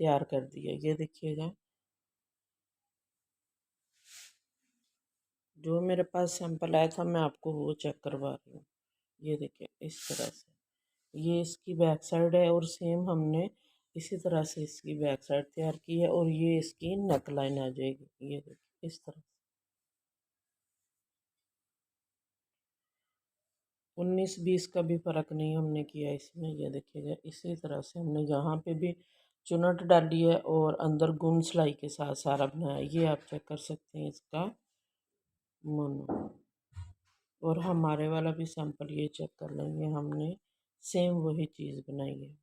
तैयार कर दिया। ये देखिएगा, जो मेरे पास सैंपल आया था मैं आपको वो चेक करवा रही हूँ। ये देखिए इस तरह से ये इसकी बैक साइड है, और सेम हमने इसी तरह से इसकी बैक साइड तैयार की है, और ये इसकी नेक लाइन आ जाएगी। ये देखिए इस तरह 19-20 का भी फ़र्क नहीं हमने किया इसमें। ये देखिएगा इसी तरह से हमने यहाँ पे भी चुनट डाली है और अंदर गुण सिलाई के साथ सारा बनाया। ये आप चेक कर सकते हैं इसका मोनो। और हमारे वाला भी सैंपल ये चेक कर लेंगे, हमने सेम वही चीज़ बनाई है।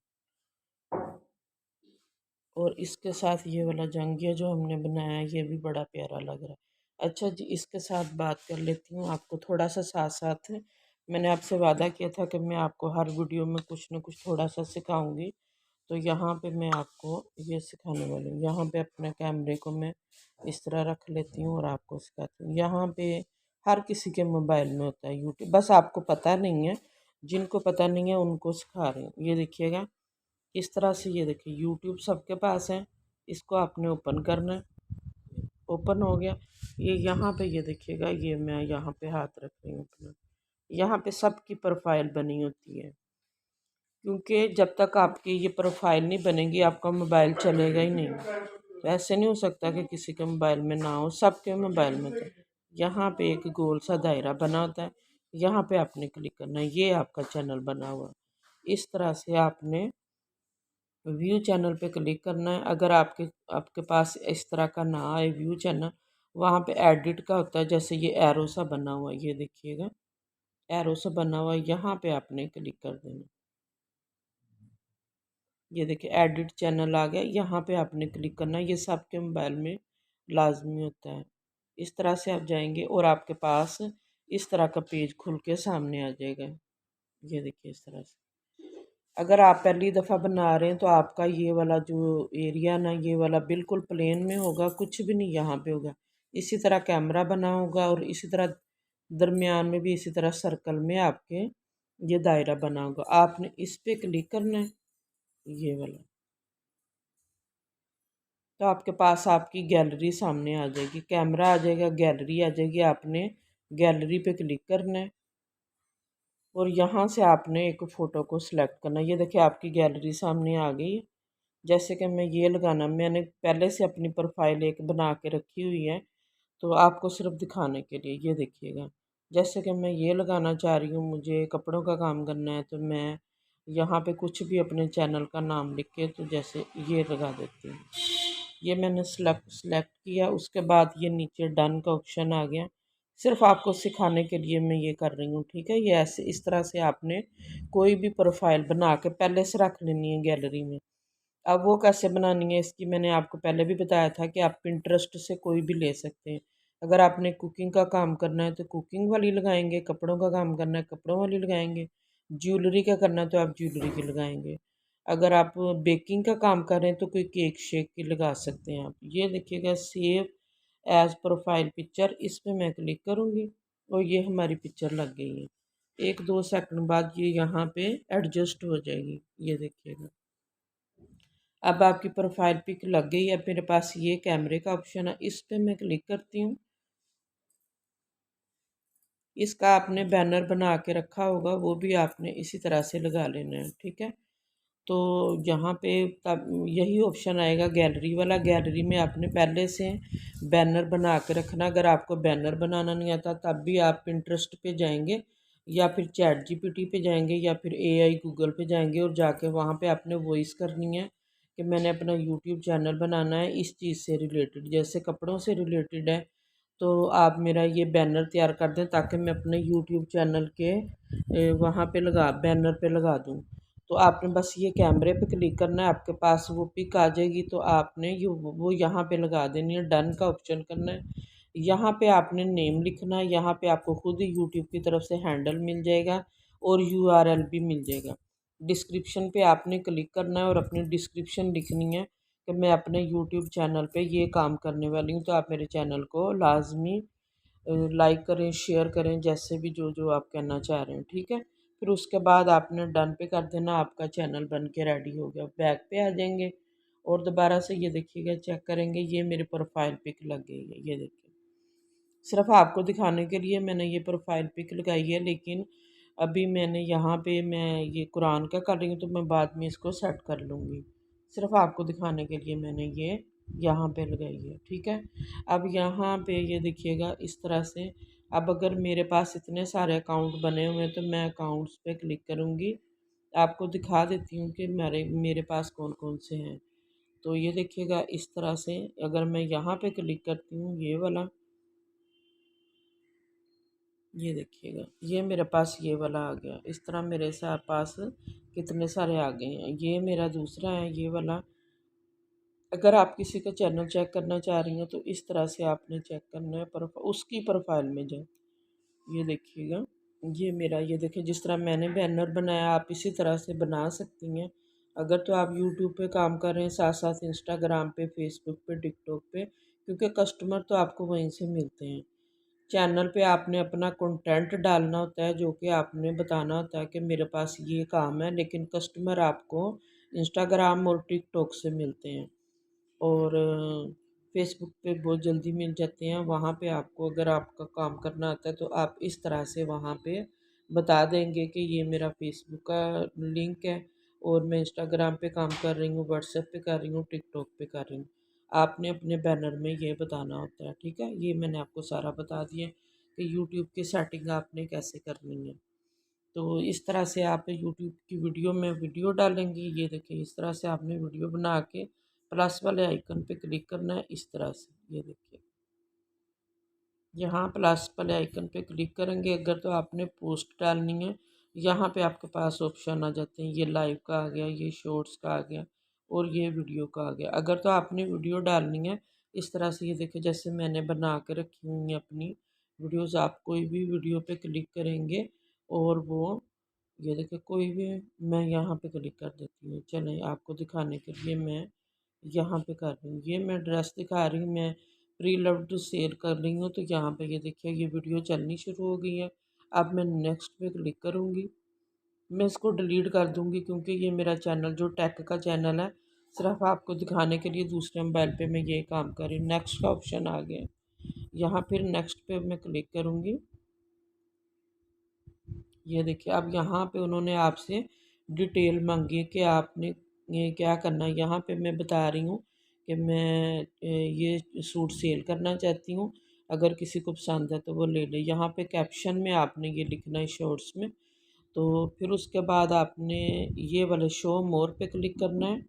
और इसके साथ ये वाला जंगिया जो हमने बनाया है ये भी बड़ा प्यारा लग रहा है। अच्छा जी, इसके साथ बात कर लेती हूँ आपको थोड़ा सा साथ साथ। मैंने आपसे वादा किया था कि मैं आपको हर वीडियो में कुछ न कुछ थोड़ा सा सिखाऊंगी, तो यहाँ पे मैं आपको ये सिखाने वाली हूँ। यहाँ पे अपने कैमरे को मैं इस तरह रख लेती हूँ और आपको सिखाती हूँ। यहाँ पे हर किसी के मोबाइल में होता है यूट्यूब, बस आपको पता नहीं है। जिनको पता नहीं है उनको सिखा रही हूँ। ये देखिएगा इस तरह से, ये देखिए यूट्यूब सबके पास है। इसको आपने ओपन करना है। ओपन हो गया। ये यहाँ पे ये देखिएगा, ये मैं यहाँ पे हाथ रख रही हूँ अपना। यहाँ पे सबकी प्रोफाइल बनी होती है, क्योंकि जब तक आपकी ये प्रोफाइल नहीं बनेगी आपका मोबाइल चलेगा ही नहीं। तो ऐसे नहीं हो सकता कि किसी के मोबाइल में ना हो, सबके मोबाइल में। तो यहाँ पे एक गोल सा दायरा बना होता है, यहाँ पे आपने क्लिक करना है। ये आपका चैनल बना हुआ है। इस तरह से आपने व्यू चैनल पे क्लिक करना है। अगर आपके आपके पास इस तरह का ना आए व्यू चैनल, वहाँ पे एडिट का होता है, जैसे ये एरो सा बना हुआ है। ये देखिएगा एरो सा बना हुआ है, यहाँ पे आपने क्लिक कर देना। ये देखिए एडिट चैनल आ गया, यहाँ पे आपने क्लिक करना है। ये सबके मोबाइल में लाजमी होता है। इस तरह से आप जाएंगे और आपके पास इस तरह का पेज खुल के सामने आ जाएगा। ये देखिए इस तरह से। अगर आप पहली दफ़ा बना रहे हैं तो आपका ये वाला जो एरिया ना, ये वाला बिल्कुल प्लेन में होगा, कुछ भी नहीं यहाँ पे होगा। इसी तरह कैमरा बना होगा, और इसी तरह दरमियान में भी इसी तरह सर्कल में आपके ये दायरा बना होगा। आपने इस पे क्लिक करना है, ये वाला। तो आपके पास आपकी गैलरी सामने आ जाएगी, कैमरा आ जाएगा, गैलरी आ जाएगी। आपने गैलरी पे क्लिक करना है, और यहाँ से आपने एक फ़ोटो को सिलेक्ट करना है। ये देखिए आपकी गैलरी सामने आ गई है। जैसे कि मैं ये लगाना, मैंने पहले से अपनी प्रोफाइल एक बना के रखी हुई है, तो आपको सिर्फ दिखाने के लिए। ये देखिएगा जैसे कि मैं ये लगाना चाह रही हूँ, मुझे कपड़ों का काम करना है, तो मैं यहाँ पे कुछ भी अपने चैनल का नाम लिख के तो जैसे ये लगा देती हूँ। ये मैंने सेलेक्ट किया, उसके बाद ये नीचे डन का ऑप्शन आ गया। सिर्फ आपको सिखाने के लिए मैं ये कर रही हूँ, ठीक है। ये ऐसे इस तरह से आपने कोई भी प्रोफाइल बना के पहले से रख लेनी है गैलरी में। अब वो कैसे बनानी है इसकी मैंने आपको पहले भी बताया था कि आप पिंटरेस्ट से कोई भी ले सकते हैं। अगर आपने कुकिंग का काम करना है तो कुकिंग वाली लगाएंगे, कपड़ों का काम करना है कपड़ों वाली लगाएंगे, ज्वेलरी का करना है तो आप ज्वेलरी की लगाएंगे। अगर आप बेकिंग का काम कर रहे हैं तो कोई केक शेक की लगा सकते हैं आप। ये देखिएगा सेव एज प्रोफाइल पिक्चर, इस पर मैं क्लिक करूँगी और ये हमारी पिक्चर लग गई है। 1-2 सेकंड बाद ये यहाँ पे एडजस्ट हो जाएगी। ये देखिएगा अब आपकी प्रोफाइल पिक लग गई है। मेरे पास ये कैमरे का ऑप्शन है, इस पे मैं क्लिक करती हूँ। इसका आपने बैनर बना के रखा होगा, वो भी आपने इसी तरह से लगा लेना है, ठीक है। तो यहाँ पे तब यही ऑप्शन आएगा गैलरी वाला। गैलरी में आपने पहले से बैनर बना के रखना। अगर आपको बैनर बनाना नहीं आता तब भी आप पिंटरेस्ट पे जाएंगे, या फिर चैट जीपीटी पे जाएंगे, या फिर एआई गूगल पे जाएंगे, और जाके वहाँ पे आपने वॉइस करनी है कि मैंने अपना यूट्यूब चैनल बनाना है इस चीज़ से रिलेटेड, जैसे कपड़ों से रिलेटेड है। तो आप मेरा ये बैनर तैयार कर दें ताकि मैं अपने यूट्यूब चैनल के वहाँ पे लगा बैनर पे लगा दूँ। तो आपने बस ये कैमरे पे क्लिक करना है, आपके पास वो पिक आ जाएगी, तो आपने ये वो यहाँ पे लगा देनी है। डन का ऑप्शन करना है। यहाँ पे आपने नेम लिखना है, यहाँ पे आपको खुद ही यूट्यूब की तरफ से हैंडल मिल जाएगा और यूआरएल भी मिल जाएगा। डिस्क्रिप्शन पे आपने क्लिक करना है और अपनी डिस्क्रिप्शन लिखनी है कि मैं अपने यूट्यूब चैनल पे ये काम करने वाली हूँ। तो आप मेरे चैनल को लाजमी लाइक करें, शेयर करें, जैसे भी जो जो आप कहना चाह रहे हैं, ठीक है। फिर उसके बाद आपने डन पे कर देना, आपका चैनल बन के रेडी हो गया। बैक पे आ जाएंगे और दोबारा से ये देखिएगा चेक करेंगे, ये मेरी प्रोफाइल पिक लग गई है, ये देखिए। सिर्फ आपको दिखाने के लिए मैंने ये प्रोफाइल पिक लगाई है, लेकिन अभी मैंने यहाँ पे मैं ये कुरान का कर रही हूँ, तो मैं बाद में इसको सेट कर लूँगी। सिर्फ आपको दिखाने के लिए मैंने ये यहाँ पे लगाई है, ठीक है। अब यहाँ पे ये देखिएगा इस तरह से। अब अगर मेरे पास इतने सारे अकाउंट बने हुए हैं तो मैं अकाउंट्स पे क्लिक करूँगी, आपको दिखा देती हूँ कि मेरे मेरे पास कौन कौन से हैं। तो ये देखिएगा इस तरह से, अगर मैं यहाँ पे क्लिक करती हूँ ये वाला, ये देखिएगा ये मेरे पास ये वाला आ गया। इस तरह मेरे पास कितने सारे आ गए हैं। ये मेरा दूसरा है ये वाला। अगर आप किसी का चैनल चेक करना चाह रही हैं तो इस तरह से आपने चेक करना है, उसकी प्रोफाइल में जाए। ये देखिएगा ये मेरा, ये देखिए जिस तरह मैंने बैनर बनाया आप इसी तरह से बना सकती हैं। अगर तो आप यूट्यूब पे काम कर रहे हैं, साथ साथ इंस्टाग्राम पे, फेसबुक पे, टिकटॉक पे, क्योंकि कस्टमर तो आपको वहीं से मिलते हैं। चैनल पे आपने अपना कंटेंट डालना होता है, जो कि आपने बताना होता है कि मेरे पास ये काम है, लेकिन कस्टमर आपको इंस्टाग्राम और टिकटॉक से मिलते हैं। और फेसबुक पे बहुत जल्दी मिल जाते हैं। वहाँ पे आपको अगर आपका काम करना आता है तो आप इस तरह से वहाँ पे बता देंगे कि ये मेरा फेसबुक का लिंक है और मैं इंस्टाग्राम पे काम कर रही हूँ, व्हाट्सएप पे कर रही हूँ, टिकटॉक पे कर रही हूँ। आपने अपने बैनर में ये बताना होता है, ठीक है। ये मैंने आपको सारा बता दिया कि यूट्यूब की सेटिंग आपने कैसे करनी है। तो इस तरह से आप यूट्यूब की वीडियो में वीडियो डालेंगी। ये देखिए इस तरह से आपने वीडियो बना के प्लस वाले आइकन पे क्लिक करना है, इस तरह से। ये देखिए यहाँ प्लस वाले आइकन पे क्लिक करेंगे। अगर तो आपने पोस्ट डालनी है, यहाँ पे आपके पास ऑप्शन आ जाते हैं। ये लाइव का आ गया, ये शॉर्ट्स का आ गया और ये वीडियो का आ गया। अगर तो आपने वीडियो डालनी है इस तरह से, ये देखिए जैसे मैंने बना के रखी हुई है अपनी वीडियोज़। आप कोई भी वीडियो पे क्लिक करेंगे और वो, ये देखिए कोई भी, मैं यहाँ पे क्लिक कर देती हूँ। चलें आपको दिखाने के लिए मैं यहाँ पे कर रही हूँ। ये मैं ड्रेस दिखा रही हूँ, मैं प्री लव्ड सेल कर रही हूँ। तो यहाँ पे ये देखिए ये वीडियो चलनी शुरू हो गई है। अब मैं नेक्स्ट पे क्लिक करूँगी। मैं इसको डिलीट कर दूँगी क्योंकि ये मेरा चैनल जो टेक का चैनल है, सिर्फ आपको दिखाने के लिए दूसरे मोबाइल पे मैं ये काम कर रही हूँ। नेक्स्ट का ऑप्शन आ गया, यहाँ फिर नेक्स्ट पे मैं क्लिक करूँगी। ये देखिए अब यहाँ पे उन्होंने आपसे डिटेल मांगी है कि आपने ये क्या करना है। यहाँ पे मैं बता रही हूँ कि मैं ये सूट सेल करना चाहती हूँ, अगर किसी को पसंद है तो वो ले ले। यहाँ पे कैप्शन में आपने ये लिखना है शॉर्ट्स में। तो फिर उसके बाद आपने ये वाले शो मोर पे क्लिक करना है।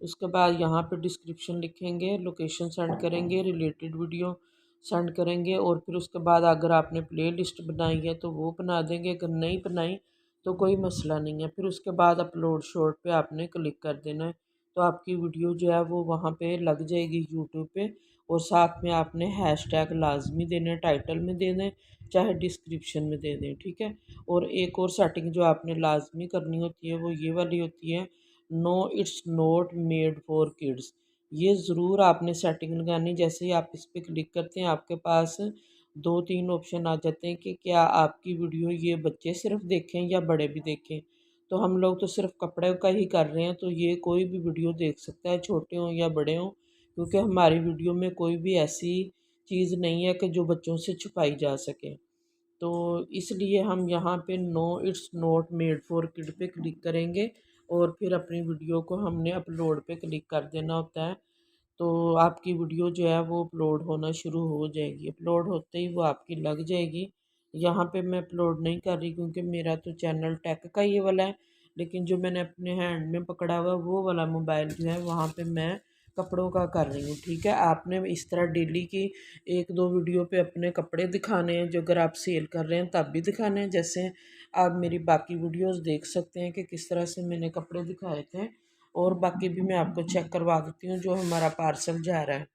उसके बाद यहाँ पे डिस्क्रिप्शन लिखेंगे, लोकेशन सेंड करेंगे, रिलेटेड वीडियो सेंड करेंगे और फिर उसके बाद अगर आपने प्ले लिस्ट बनाई है तो वो बना देंगे। अगर नहीं बनाई तो कोई मसला नहीं है। फिर उसके बाद अपलोड शॉर्ट पे आपने क्लिक कर देना है, तो आपकी वीडियो जो है वो वहाँ पे लग जाएगी यूट्यूब पे। और साथ में आपने हैशटैग लाजमी देने, टाइटल में दे दें चाहे डिस्क्रिप्शन में दे दें, ठीक है। और एक और सेटिंग जो आपने लाजमी करनी होती है वो ये वाली होती है, no it's not made for kids. ये ज़रूर आपने सेटिंग लगानी। जैसे ही आप इस पर क्लिक करते हैं आपके पास दो तीन ऑप्शन आ जाते हैं कि क्या आपकी वीडियो ये बच्चे सिर्फ देखें या बड़े भी देखें। तो हम लोग तो सिर्फ कपड़े का ही कर रहे हैं, तो ये कोई भी वीडियो देख सकता है, छोटे हों या बड़े हों, क्योंकि हमारी वीडियो में कोई भी ऐसी चीज़ नहीं है कि जो बच्चों से छुपाई जा सके। तो इसलिए हम यहाँ पे no it's not made for kid पे क्लिक करेंगे और फिर अपनी वीडियो को हमने अपलोड पे क्लिक कर देना होता है। तो आपकी वीडियो जो है वो अपलोड होना शुरू हो जाएगी। अपलोड होते ही वो आपकी लग जाएगी। यहाँ पे मैं अपलोड नहीं कर रही क्योंकि मेरा तो चैनल टेक का ये वाला है, लेकिन जो मैंने अपने हैंड में पकड़ा हुआ है वो वाला मोबाइल जो है वहाँ पे मैं कपड़ों का कर रही हूँ, ठीक है। आपने इस तरह डेली की एक दो वीडियो पे अपने कपड़े दिखाने हैं, जो अगर आप सेल कर रहे हैं तब भी दिखाने हैं। जैसे आप मेरी बाकी वीडियोस देख सकते हैं कि किस तरह से मैंने कपड़े दिखाए थे। और बाकी भी मैं आपको चेक करवा देती हूँ जो हमारा पार्सल जा रहा है।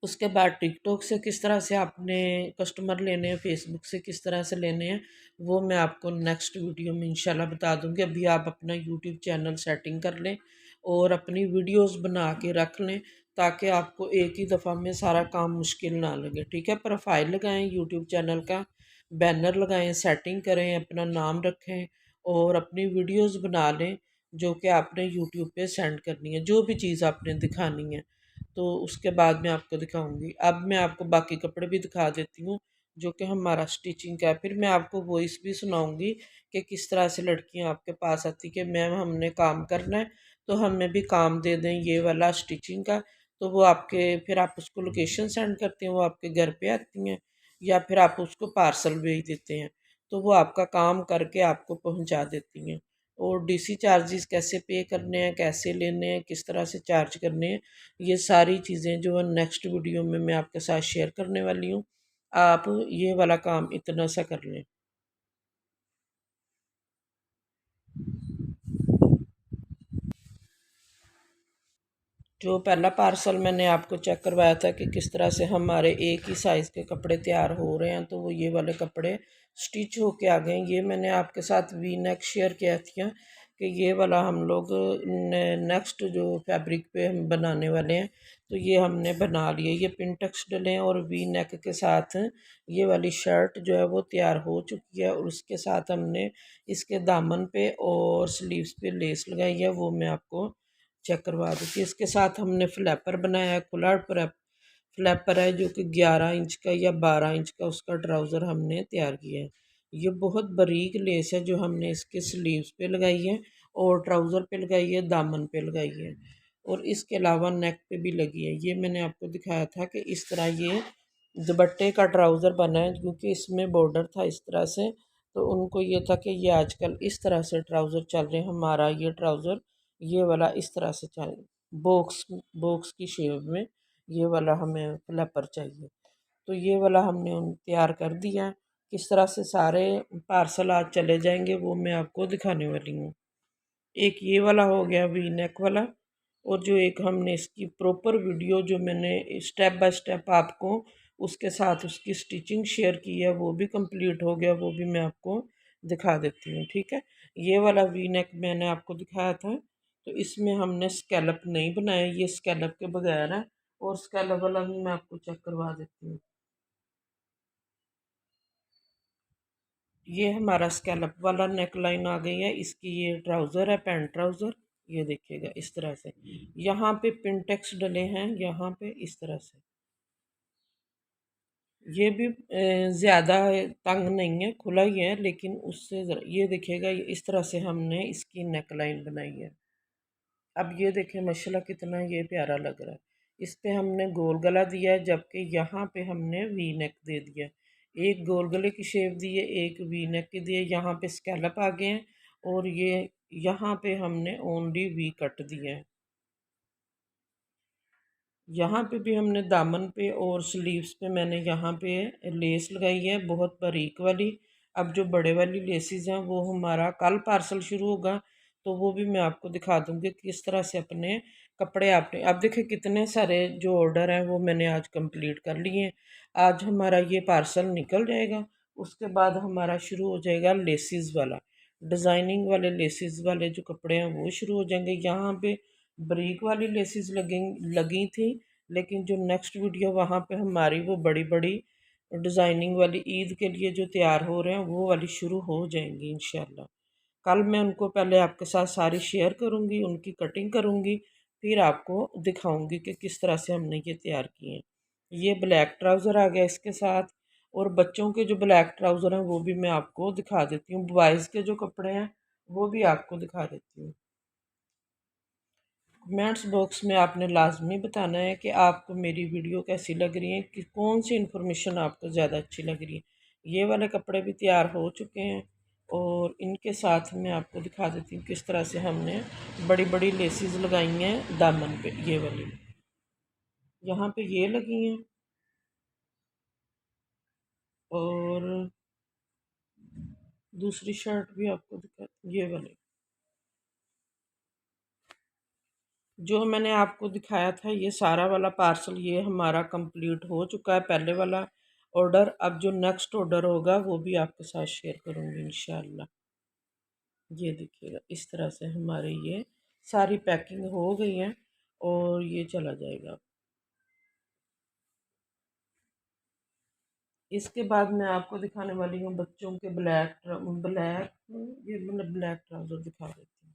उसके बाद टिकटॉक से किस तरह से आपने कस्टमर लेने हैं, फेसबुक से किस तरह से लेने हैं, वो मैं आपको नेक्स्ट वीडियो में इंशाल्लाह बता दूंगी। अभी आप अपना यूट्यूब चैनल सेटिंग कर लें और अपनी वीडियोस बना के रख लें, ताकि आपको एक ही दफ़ा में सारा काम मुश्किल ना लगे, ठीक है। प्रोफाइल लगाएं यूट्यूब चैनल का, बैनर लगाएं, सेटिंग करें, अपना नाम रखें और अपनी वीडियोस बना लें। जो कि आपने यूट्यूब पे सेंड करनी है, जो भी चीज़ आपने दिखानी है। तो उसके बाद मैं आपको दिखाऊंगी। अब मैं आपको बाकी कपड़े भी दिखा देती हूँ जो कि हमारा स्टिचिंग का है। फिर मैं आपको वॉइस भी सुनाऊंगी कि किस तरह से लड़कियाँ आपके पास आती कि मैम हमने काम करना है तो हमें भी काम दे दें ये वाला स्टिचिंग का। तो वो आपके फिर आप उसको लोकेशन सेंड करते हैं, वो आपके घर पे आती हैं या फिर आप उसको पार्सल भेज देते हैं, तो वो आपका काम करके आपको पहुंचा देती हैं। और डीसी चार्जेस कैसे पे करने हैं, कैसे लेने हैं, किस तरह से चार्ज करने हैं, ये सारी चीज़ें जो है नेक्स्ट वीडियो में मैं आपके साथ शेयर करने वाली हूँ। आप ये वाला काम इतना सा कर लें। जो पहला पार्सल मैंने आपको चेक करवाया था कि किस तरह से हमारे एक ही साइज़ के कपड़े तैयार हो रहे हैं, तो वो ये वाले कपड़े स्टिच होके आ गए हैं। ये मैंने आपके साथ वी नेक शेयर किया था कि ये वाला हम लोग नेक्स्ट जो फैब्रिक पे हम बनाने वाले हैं, तो ये हमने बना लिए। ये पिंटक्स डले हैं और वी नेक के साथ ये वाली शर्ट जो है वो तैयार हो चुकी है, और उसके साथ हमने इसके दामन पे और स्लीव्स पे लेस लगाई है, वो मैं आपको चेक करवा देती हूँ। इसके साथ हमने फ्लैपर बनाया है, खुला फ्लैपर है जो कि 11 इंच का या 12 इंच का उसका ट्राउज़र हमने तैयार किया है। ये बहुत बारीक लेस है जो हमने इसके स्लीव्स पे लगाई है और ट्राउज़र पे लगाई है, दामन पे लगाई है, और इसके अलावा नेक पे भी लगी है। ये मैंने आपको दिखाया था कि इस तरह ये दुपट्टे का ट्राउज़र बना है, क्योंकि इसमें बॉर्डर था इस तरह से, तो उनको ये था कि ये आजकल इस तरह से ट्राउज़र चल रहे हैं, हमारा ये ट्राउज़र ये वाला इस तरह से चल बॉक्स बॉक्स की शेप में ये वाला हमें फ्लैपर चाहिए। तो ये वाला हमने तैयार कर दिया है। किस तरह से सारे पार्सल आज चले जाएंगे वो मैं आपको दिखाने वाली हूँ। एक ये वाला हो गया वी नेक वाला, और जो एक हमने इसकी प्रॉपर वीडियो जो मैंने स्टेप बाय स्टेप आपको उसके साथ उसकी स्टिचिंग शेयर की है वो भी कंप्लीट हो गया, वो भी मैं आपको दिखा देती हूँ। ठीक है, ये वाला वी नेक मैंने आपको दिखाया था, तो इसमें हमने स्कैलप नहीं बनाया, ये स्कैलप के बगैर है, और स्कैलप वाला भी मैं आपको चेक करवा देती हूँ। ये हमारा स्कैलप वाला नेक लाइन आ गई है, इसकी ये ट्राउज़र है, पैंट ट्राउज़र। ये देखिएगा इस तरह से यहाँ पे पिंटेक्स डले हैं, यहाँ पे इस तरह से। ये भी ज़्यादा तंग नहीं है, खुला ही है, लेकिन उससे ये देखिएगा इस तरह से हमने इसकी नेक लाइन बनाई है। अब ये देखें माशाल्लाह कितना ये प्यारा लग रहा है। इस पे हमने गोल गला दिया है, जबकि यहाँ पे हमने वी नेक दे दिया। एक गोल गले की शेप दी है, एक वी नेक की दी है, यहाँ पे स्कैलप आ गए हैं, और ये यहाँ पे हमने ओनली वी कट दिया है। यहाँ पे भी हमने दामन पे और स्लीव्स पे मैंने यहाँ पे लेस लगाई है बहुत बारीक वाली। अब जो बड़े वाली लेसेस हैं वो हमारा कल पार्सल शुरू होगा, तो वो भी मैं आपको दिखा दूँगी किस तरह से अपने कपड़े आपने। अब देखिए कितने सारे जो ऑर्डर हैं वो मैंने आज कंप्लीट कर लिए हैं। आज हमारा ये पार्सल निकल जाएगा, उसके बाद हमारा शुरू हो जाएगा लेसिस वाला, डिज़ाइनिंग वाले लेसिस वाले जो कपड़े हैं वो शुरू हो जाएंगे। यहाँ पे ब्रीक वाली लेसिस लगी थी, लेकिन जो नेक्स्ट वीडियो वहाँ पे हमारी वो बड़ी बड़ी डिज़ाइनिंग वाली ईद के लिए जो तैयार हो रहे हैं वो वाली शुरू हो जाएंगी इंशाल्लाह। कल मैं उनको पहले आपके साथ सारी शेयर करूँगी, उनकी कटिंग करूँगी, फिर आपको दिखाऊँगी कि किस तरह से हमने ये तैयार किए हैं। ये ब्लैक ट्राउज़र आ गया इसके साथ, और बच्चों के जो ब्लैक ट्राउज़र हैं वो भी मैं आपको दिखा देती हूँ, बॉयज़ के जो कपड़े हैं वो भी आपको दिखा देती हूँ। कमेंट्स बॉक्स में आपने लाजमी बताना है कि आपको मेरी वीडियो कैसी लग रही है, कि कौन सी इन्फॉर्मेशन आपको ज़्यादा अच्छी लग रही है। ये वाले कपड़े भी तैयार हो चुके हैं, और इनके साथ मैं आपको दिखा देती हूँ किस तरह से हमने बड़ी बड़ी लेसिस लगाई हैं दामन पे, ये वाली यहाँ पे ये लगी हैं, और दूसरी शर्ट भी आपको दिखा, ये वाली जो मैंने आपको दिखाया था ये सारा वाला पार्सल ये हमारा कंप्लीट हो चुका है, पहले वाला ऑर्डर। अब जो नेक्स्ट ऑर्डर होगा वो भी आपके साथ शेयर करूँगी इंशाल्लाह। ये देखिएगा इस तरह से हमारे ये सारी पैकिंग हो गई है, और ये चला जाएगा। इसके बाद मैं आपको दिखाने वाली हूँ बच्चों के ब्लैक ब्लैक ये मैंने ब्लैक ट्राउज़र दिखा देती हूँ।